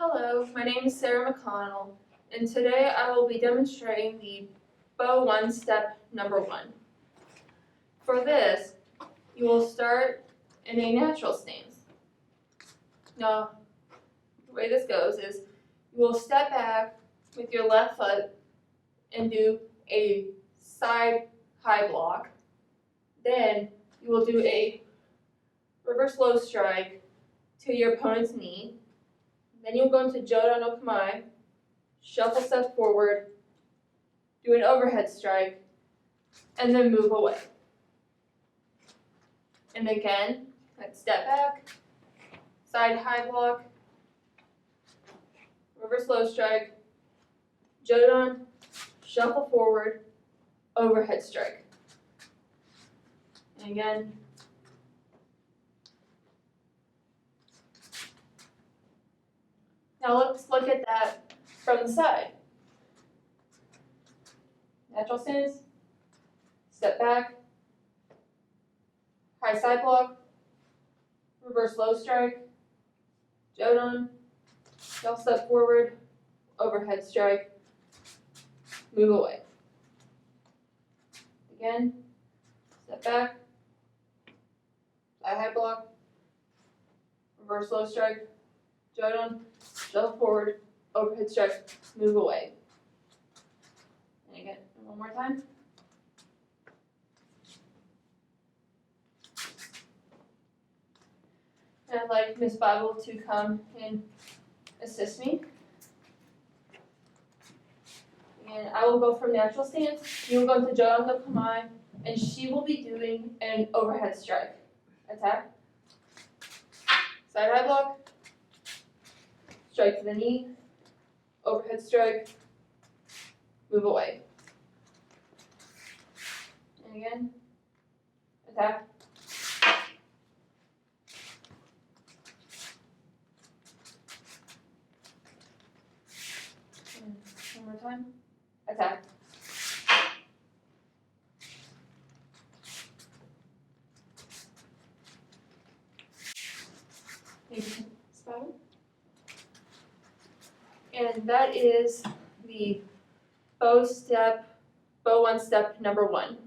Hello, my name is Sarah McConnell, and today I will be demonstrating the bow one step number 1. For this, you will start in a natural stance. Now, the way this goes is you will step back with your left foot and do a side high block. Then you will do a reverse low strike to your opponent's knee. Then you'll go into Jodan no Kamae, shuffle step forward, do an overhead strike, and then move away. And again, step back, side high block, reverse low strike, Jodan, shuffle forward, overhead strike. And again, now let's look at that from the side. Natural stance, step back, high side block, reverse low strike, Jodan, shuffle step forward, overhead strike, move away. Again, step back, side high block, reverse low strike, Jodan, shuffle forward, overhead strike, move away. And again, one more time. And I'd like Miss Bible to come and assist me. And I will go from natural stance. You will go into Jodan no Kamae, and she will be doing an overhead strike. Attack. Side high block. Strike to the knee, overhead strike, move away. And again, attack. And one more time, attack. Thank you, Spiral. And that is the bow one step number 1.